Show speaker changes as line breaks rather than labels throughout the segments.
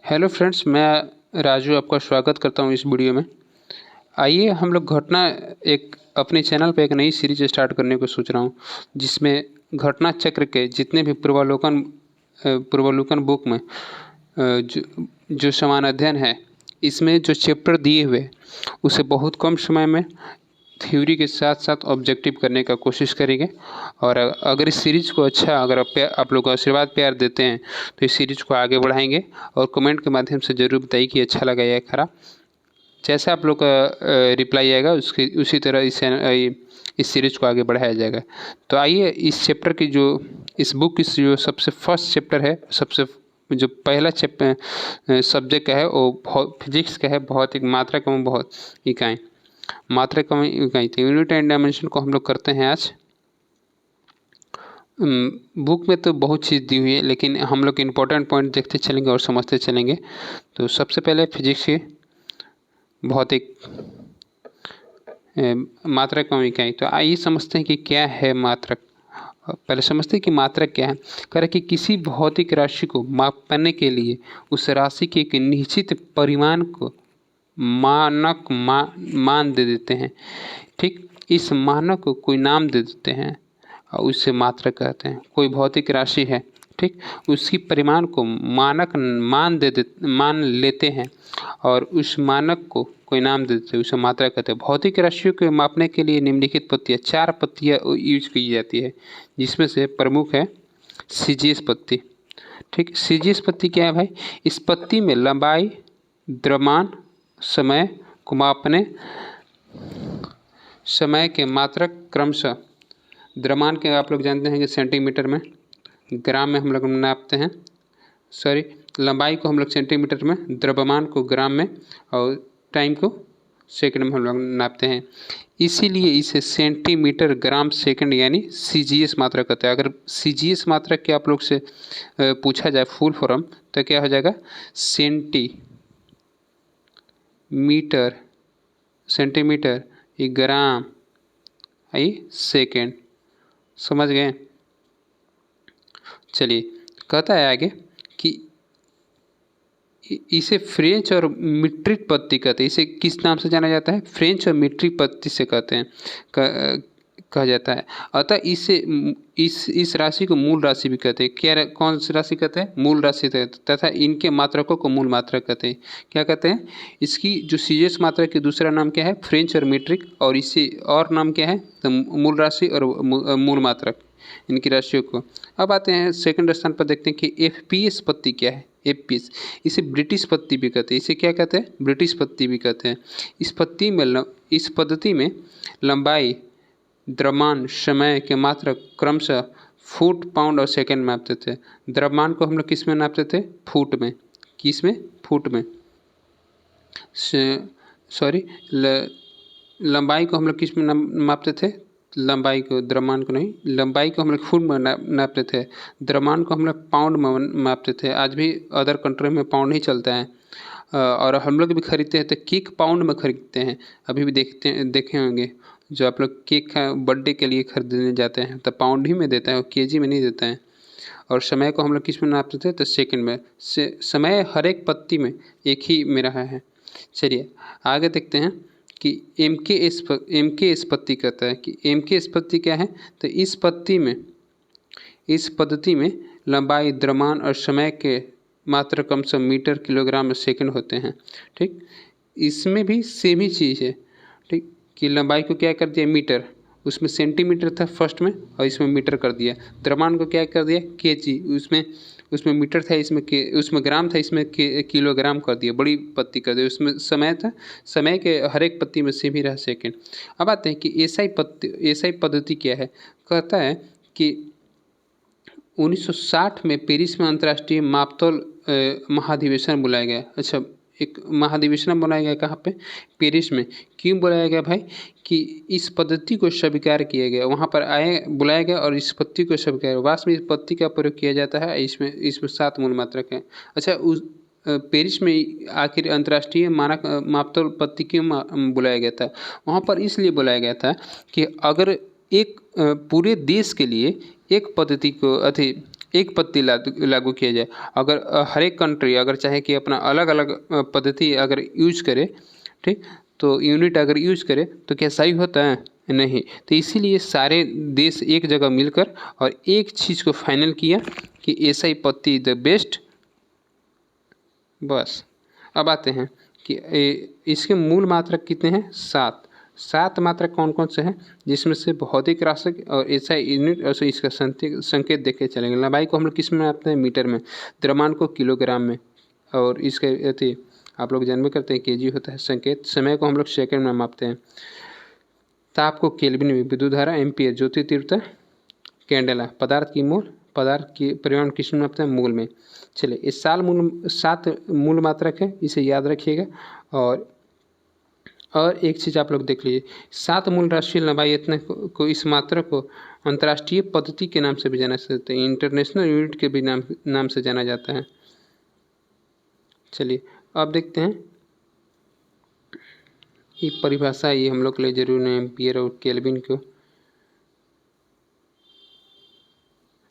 Hello friends, मैं राजू आपका स्वागत करता हूँ इस वीडियो में। आइए हम लोग घटना एक अपने चैनल पे एक नई सीरीज स्टार्ट करने को सोच रहा हूँ, जिसमें घटना चक्र के जितने भी पूर्वावलोकन बुक में जो समान अध्ययन है, इसमें जो चैप्टर दिए हुए उसे बहुत कम समय में थ्योरी के साथ साथ ऑब्जेक्टिव करने का कोशिश करेंगे। और अगर इस सीरीज़ को अगर आप लोग आशीर्वाद प्यार देते हैं तो इस सीरीज़ को आगे बढ़ाएंगे और कमेंट के माध्यम से ज़रूर बताइए कि अच्छा लगा या खराब। जैसा आप लोग का रिप्लाई आएगा उसकी उसी तरह इस सीरीज़ को आगे बढ़ाया जाएगा। तो आइए इस चैप्टर की इस बुक की जो सबसे फर्स्ट चैप्टर है, सबसे जो पहला चैप्टर सब्जेक्ट का है वो फिजिक्स का है। भौतिक मात्रा एवं बहुत इकाई मात्रा कम इकाई थी। यूनिट एंड डायमेंशन को हम लोग करते हैं आज। बुक में तो बहुत चीज़ दी हुई है, लेकिन हम लोग इम्पोर्टेंट पॉइंट देखते चलेंगे और समझते चलेंगे। तो सबसे पहले फिजिक्स की भौतिक मात्रा कम इकाई। तो आइए समझते हैं कि क्या है मात्रक। पहले समझते हैं कि मात्रक क्या है। कह रहे कि किसी भौतिक राशि को मापने के लिए उस राशि के एक निश्चित परिमाण को मान दे देते हैं। ठीक, इस मानक को कोई नाम दे देते हैं और उससे मात्रक कहते हैं। कोई भौतिक राशि है, ठीक, उसकी परिमाण को मान लेते हैं और उस मानक को कोई नाम दे देते हैं, उसे मात्रा कहते हैं। भौतिक राशियों को मापने के लिए निम्नलिखित पत्तियाँ 4 पत्तियाँ यूज की जाती है, जिसमें से प्रमुख है सीजीएस पत्ती। ठीक, सीजीएस पत्ती क्या है भाई? इस पत्ती में लंबाई, द्रव्यमान, समय को मापने समय के मात्रक क्रमशः द्रव्यमान के आप लोग जानते हैं कि सेंटीमीटर में, ग्राम में हम लोग नापते हैं। लंबाई को हम लोग सेंटीमीटर में, द्रव्यमान को ग्राम में और टाइम को सेकंड में हम लोग नापते हैं। इसीलिए इसे सेंटीमीटर ग्राम सेकंड यानी सीजीएस मात्रा कहते हैं। अगर सीजीएस मात्रा के आप लोग से पूछा जाए फुल फॉर्म तो क्या हो जाएगा? Centimetre gram second. समझ गए? चलिए, कहता है आगे कि इसे फ्रेंच और मीट्रिक पत्ती कहते हैं। इसे किस नाम से जाना जाता है? फ्रेंच और मीट्रिक पत्ती से कहते हैं, कहा जाता है। अतः इस राशि को मूल राशि भी कहते हैं। क्या कौन सी राशि कहते हैं? मूल राशि तथा इनके मात्रकों को मूल मात्रा कहते हैं। क्या कहते हैं? इसकी जो सीजीएस मात्रा की दूसरा नाम क्या है? फ्रेंच और मीट्रिक। और इसे और नाम क्या है? तो मूल राशि और मूल मात्रक, इनकी राशियों को। अब आते हैं सेकंड स्थान पर, देखते हैं कि एफपीएस पत्ती क्या है। एफपीएस, इसे ब्रिटिश पत्ती भी कहते हैं। इसे क्या कहते हैं? ब्रिटिश पत्ती भी कहते हैं। इस पद्धति में लंबाई, द्रव्यमान, समय के मात्रक क्रमशः फुट, पाउंड और सेकंड में नापते थे। द्रव्यमान को हम लोग किस में नापते थे? फुट में। किस में? फुट में। लंबाई को हम लोग किस में नापते थे? लंबाई को, द्रव्यमान को नहीं, लंबाई को हम लोग फुट में नापते थे। द्रव्यमान को हम लोग पाउंड में नापते थे। आज भी अदर कंट्री में पाउंड ही चलता है। और हम लोग भी खरीदते हैं तो केक पाउंड में खरीदते हैं। अभी भी देखे होंगे, जो आप लोग केक बर्थडे के लिए खरीदने जाते हैं तो पाउंड ही में देता है, केजी में नहीं देता है। और समय को हम लोग किस में नापते थे? तो सेकंड में। समय हर एक पत्ती में एक ही में रहा है। चलिए आगे देखते हैं कि एम के एस पत्ती कहता है कि एम के एस पत्ती क्या है? तो इस पद्धति में लंबाई, द्रव्यमान और समय के मात्रा क्रमशः मीटर, किलोग्राम और सेकंड होते हैं। ठीक, इसमें भी सेम ही चीज़ है। ठीक, कि लंबाई को क्या कर दिया? मीटर, उसमें सेंटीमीटर था फर्स्ट में और इसमें मीटर कर दिया। द्रव्यमान को क्या कर दिया? केजी, उसमें मीटर था, उसमें ग्राम था, इसमें किलोग्राम कर दिया। बड़ी पत्ती कर दी। उसमें समय था, समय के हर एक पत्ती में सेम ही रहा सेकंड। अब आते हैं कि एसआई पद्धति क्या है। कहता है कि 1960 में पेरिस में अंतर्राष्ट्रीय मापतौल महाधिवेशन बुलाया गया। अच्छा, एक महाधिवेशन बनाया गया, कहाँ पे? पेरिस में। क्यों बुलाया गया भाई? कि इस पद्धति को स्वीकार किया गया, वहाँ पर बुलाया गया और इस पद्धति को स्वीकार। वास्तव में इस पद्धति का प्रयोग किया जाता है। इसमें 7 मूल मात्रक है। अच्छा, उस पेरिस में आखिर अंतर्राष्ट्रीय मानक मापतौल पद्धति क्यों बुलाया गया था? वहाँ पर इसलिए बुलाया गया था कि अगर एक पूरे देश के लिए एक पद्धति को एक पद्धति लागू किया जाए। अगर हर एक कंट्री अगर चाहे कि अपना अलग अलग पद्धति अगर यूज करे, ठीक, तो यूनिट अगर यूज करे तो क्या सही होता है? नहीं। तो इसीलिए सारे देश एक जगह मिलकर और एक चीज़ को फाइनल किया कि एसआई पद्धति द बेस्ट। बस अब आते हैं कि इसके मूल मात्रक कितने हैं? 7। 7 मात्रक कौन कौन से हैं? जिसमें से भौतिक राशि और एसआई यूनिट और इसका संकेत देख के चलेंगे। लंबाई को हम लोग किस में मापते हैं? मीटर में। द्रव्यमान को किलोग्राम में, और इसके अति आप लोग जानबे करते हैं केजी होता है संकेत। समय को हम लोग सेकंड में मापते हैं। ताप को केल्विन में, विद्युत धारा एम्पियर, ज्योति तीव्रता कैंडेला, पदार्थ की मोल, पदार्थ की परिमाण किस में मापते हैं? मूल में। चलिए, इस 7 मूल मात्रक है, इसे याद रखिएगा। और एक चीज़ आप लोग देख लीजिए, 7 मूल राशियाँ लंबाई इतने को इस मात्रक को अंतर्राष्ट्रीय पद्धति के नाम से भी जाना जाता है, इंटरनेशनल यूनिट के भी नाम से जाना जाता है। चलिए अब देखते हैं ये परिभाषा, ये हम लोग के लिए जरूरी नहीं, एम्पियर और केल्विन को।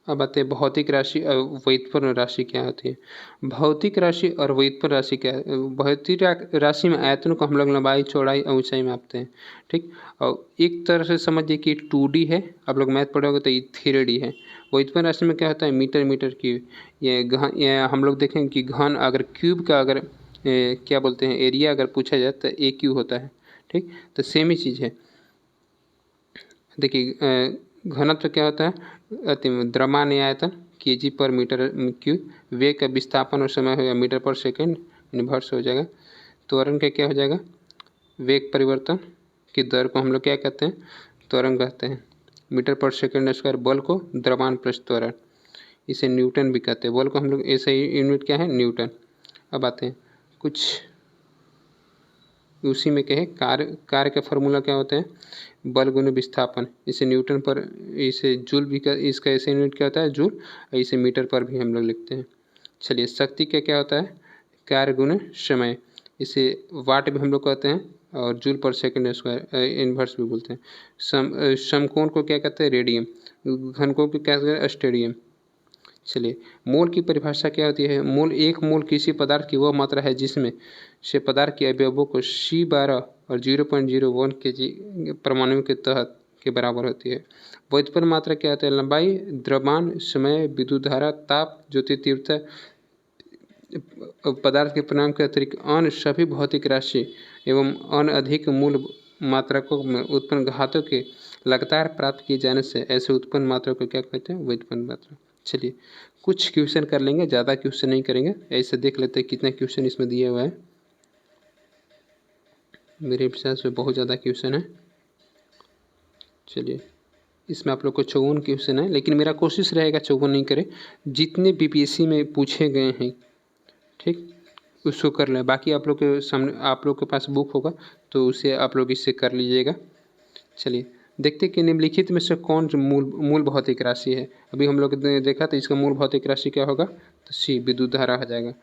अब आते हैं भौतिक राशि और व्युत्पन्न राशि क्या होती है। भौतिक राशि और व्युत्पन्न राशि क्या है? भौतिक राशि में आयतन को हम लोग लंबाई, चौड़ाई और ऊंचाई मापते हैं, ठीक। और एक तरह से समझिए कि 2D है, आप लोग मैथ पढ़ोगे तो ये 3D है। व्युत्पन्न राशि में क्या होता है? Metre, metre cube. ये हम लोग देखेंगे कि घन अगर क्यूब का अगर क्या बोलते हैं एरिया अगर पूछा जाए तो AQ होता है, ठीक। तो सेम ही चीज़ है। देखिए घनत्व क्या होता है? द्रव्यमान आयतन केजी पर मीटर क्यूब। वेग का विस्थापन और समय होगा मीटर पर सेकंड, इन्वर्स हो जाएगा। त्वरण का क्या हो जाएगा? वेग परिवर्तन की दर को हम लोग क्या कहते हैं? त्वरण कहते हैं। मीटर पर सेकंड स्क्वायर। बल को द्रव्यमान प्लस त्वरण, इसे न्यूटन भी कहते हैं। बल को हम लोग ऐसे ही यूनिट क्या है? न्यूटन। अब आते हैं कुछ उसी में कहे कार्य का फॉर्मूला क्या होता है? बल गुने विस्थापन, इसे न्यूटन पर, इसे जूल भी का, इसका ऐसे यूनिट क्या होता है? जूल। इसे मीटर पर भी हम लोग लिखते हैं। चलिए, शक्ति का क्या होता है? कार्य गुने समय, इसे वाट भी हम लोग कहते हैं, और जूल पर सेकंड स्क्वायर इन्वर्स भी बोलते हैं। समकोण को क्या कहते हैं? रेडियम। घनकोण को क्या कहते हैं? स्टेडियम। चलिए, मोल की परिभाषा क्या होती है? मोल, एक मोल किसी पदार्थ की वह मात्रा है जिसमें से पदार्थ के अवयवों को C12 और 0.01 kg परमाणु के तहत के बराबर होती है। व्युत्पन्न मात्रा क्या होता है? लंबाई, द्रव्यमान, समय, विद्युत धारा, ताप, ज्योति तीव्रता, पदार्थ के परिमाण के अतिरिक्त अन्य सभी भौतिक राशि एवं अन्य अधिक मूल मात्रकों में उत्पन्न घातों के लगातार प्राप्त किए जाने से ऐसे उत्पन्न मात्रा को क्या कहते हैं? व्युत्पन्न मात्रा। चलिए, कुछ क्वेश्चन कर लेंगे, ज़्यादा क्वेश्चन नहीं करेंगे। ऐसे देख लेते हैं कितना क्वेश्चन इसमें दिया हुआ है। मेरे हिसाब से बहुत ज़्यादा क्वेश्चन है। चलिए, इसमें आप लोग को 54 क्वेश्चन है, लेकिन मेरा कोशिश रहेगा 54 नहीं करें, जितने BPSC में पूछे गए हैं, ठीक, उसको कर लें। बाकी आप लोग के सामने, आप लोग के पास बुक होगा तो उसे आप लोग इससे कर लीजिएगा। चलिए, देखते कि निम्नलिखित में से कौन मूल भौतिक राशि है। अभी हम लोग ने देखा तो इसका मूल भौतिक राशि क्या होगा? तो C, विद्युत धारा हो जाएगा।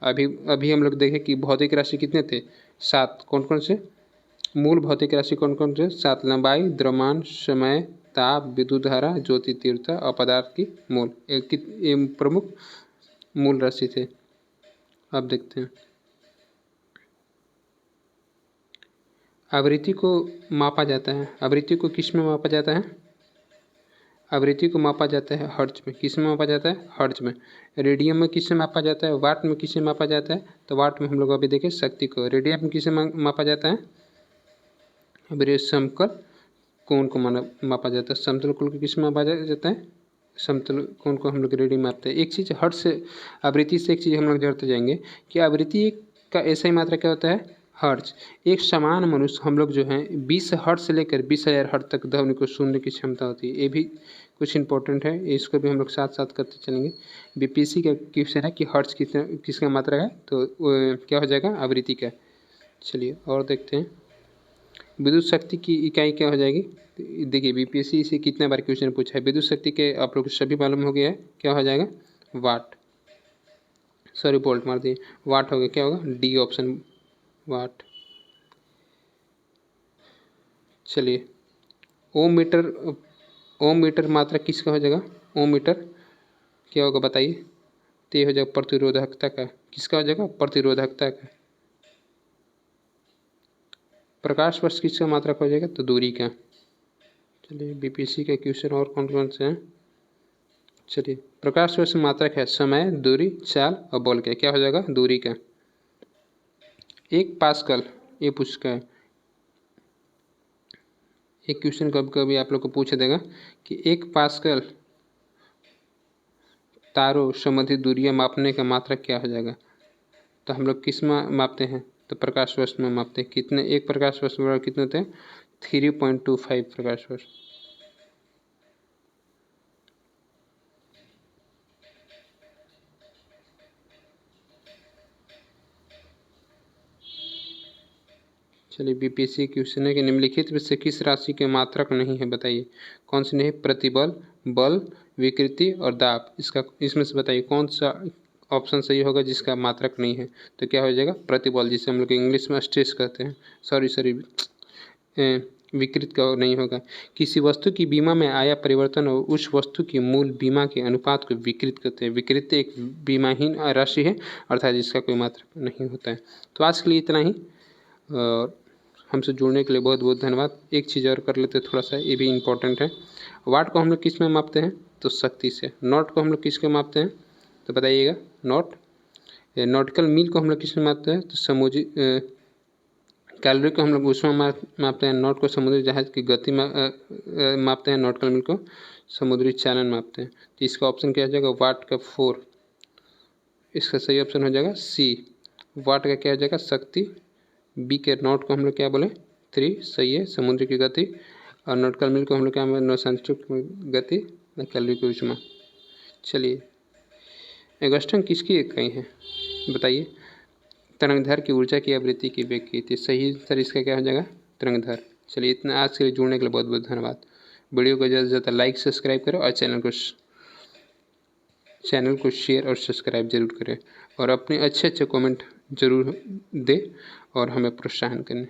अभी हम लोग देखें कि भौतिक राशि कितने थे? 7। कौन कौन से मूल भौतिक राशि कौन कौन से? 7। लंबाई, द्रव्यमान, समय, ताप, विद्युत धारा, ज्योति तीव्रता और पदार्थ की मोल, प्रमुख मूल राशि थे। अब देखते हैं, आवृत्ति को मापा जाता है। आवृत्ति को किस में मापा जाता है? आवृत्ति को मापा जाता है हर्ट्ज में। किस में मापा जाता है? हर्ट्ज में। रेडियन में किससे मापा जाता है? वाट में। किससे मापा जाता है? तो वाट में हम लोग अभी देखें शक्ति को। रेडियन में किससे मापा जाता है? अभी समतल कोण को मापा जाता है। समतल कोण को किस में मापा जाता है? समतल कोण को हम लोग रेडियन मापते हैं। एक चीज़ हर्ट्ज से, आवृत्ति से एक चीज़ हम लोग जोड़ते जाएंगे कि आवृत्ति का ऐसा ही मात्रा क्या होता है? हर्ट्ज। एक समान मनुष्य हम लोग जो हैं 20 हर्ट्ज से लेकर 20,000 हर्ट्ज तक ध्वनि को सुनने की क्षमता होती है। ये भी कुछ इंपॉर्टेंट है, इसको भी हम लोग साथ साथ करते चलेंगे। BPSC का क्वेश्चन है कि हर्ट्ज किसका मात्रा है, तो क्या हो जाएगा? आवृत्ति का। चलिए और देखते हैं, विद्युत शक्ति की इकाई क्या हो जाएगी? देखिए, BPSC से कितने बार क्वेश्चन पूछा है। विद्युत शक्ति के आप लोग को सभी मालूम हो गया है, क्या हो जाएगा? वाट, सॉरी वोल्ट मार दिए, वाट हो गया। क्या होगा? D ऑप्शन, वाट। चलिए, ओम मीटर मात्रा किसका हो जाएगा? ओम मीटर क्या होगा बताइए। तो ये हो जाएगा प्रतिरोधकता का, किसका हो जाएगा, प्रतिरोधकता का। प्रकाश वर्ष किसका मात्रक हो जाएगा, तो दूरी का। चलिए बीपीएससी का क्वेश्चन और कौन कौन से हैं। चलिए प्रकाश वर्ष मात्रक है समय, दूरी, चाल और बल के, क्या हो जाएगा, दूरी का। 1 पास्कल, ये पूछा है एक क्वेश्चन, कभी कभी आप लोग को पूछ देगा कि 1 पास्कल तारों संबंधित दूरियां मापने का मात्रक क्या हो जाएगा। तो हम लोग किस में मापते हैं, तो प्रकाश वर्ष में मापते हैं। कितने, एक प्रकाश वर्ष बराबर कितने होते हैं, 3.25 प्रकाश वर्ष। चलिए बीपीएससी क्वेश्चन है कि निम्नलिखित में से किस राशि के मात्रक नहीं है, बताइए कौन सी नहीं, प्रतिबल, बल, विकृति और दाब। इसका इसमें से बताइए कौन सा ऑप्शन सही होगा जिसका मात्रक नहीं है। तो क्या हो जाएगा, प्रतिबल, जिसे हम लोग इंग्लिश में स्ट्रेस कहते हैं। सॉरी विकृत का नहीं होगा। किसी वस्तु की बीमा में आया परिवर्तन और उस वस्तु की मूल बीमा के अनुपात को विकृत कहते हैं। विकृत एक बीमाहीन राशि है, अर्थात जिसका कोई मात्रक नहीं होता है। तो आज के लिए इतना ही, और हमसे जुड़ने के लिए बहुत बहुत धन्यवाद। एक चीज़ और कर लेते थोड़ा सा, ये भी इम्पोर्टेंट है। वाट को हम लोग किस में मापते हैं, तो शक्ति से। नॉट को हम लोग किस में मापते हैं, तो बताइएगा, नॉट। नॉटिकल मील को हम लोग किस में मापते हैं, तो समुद्री कैलोरी को हम लोग उसमें मापते हैं। नॉट को समुद्री जहाज की गति मापते हैं, नॉटिकल मील को समुद्री चालन मापते हैं। तो इसका ऑप्शन क्या हो जाएगा, वाट का 4। इसका सही ऑप्शन हो जाएगा सी, वाट का क्या हो जाएगा, शक्ति। बी के नॉट को हम लोग क्या बोले, 3, सही है, समुद्र की गति। और नॉटिकल मील को हम लोग क्या बोले, नौसंचिक गति, कैलोरी के ऊष्मा। चलिए एंगस्ट्रम किसकी इकाई है, बताइए। तरंगधर की ऊर्जा की आवृत्ति की वेग की थी, सही सर इसका क्या हो जाएगा, तरंगधर। चलिए इतना, आज के लिए जुड़ने के लिए बहुत बहुत धन्यवाद। वीडियो को ज़्यादा से ज़्यादा लाइक सब्सक्राइब करो और चैनल को शेयर और सब्सक्राइब जरूर करें, और अपने अच्छे अच्छे कमेंट जरूर दें और हमें प्रोत्साहन करें।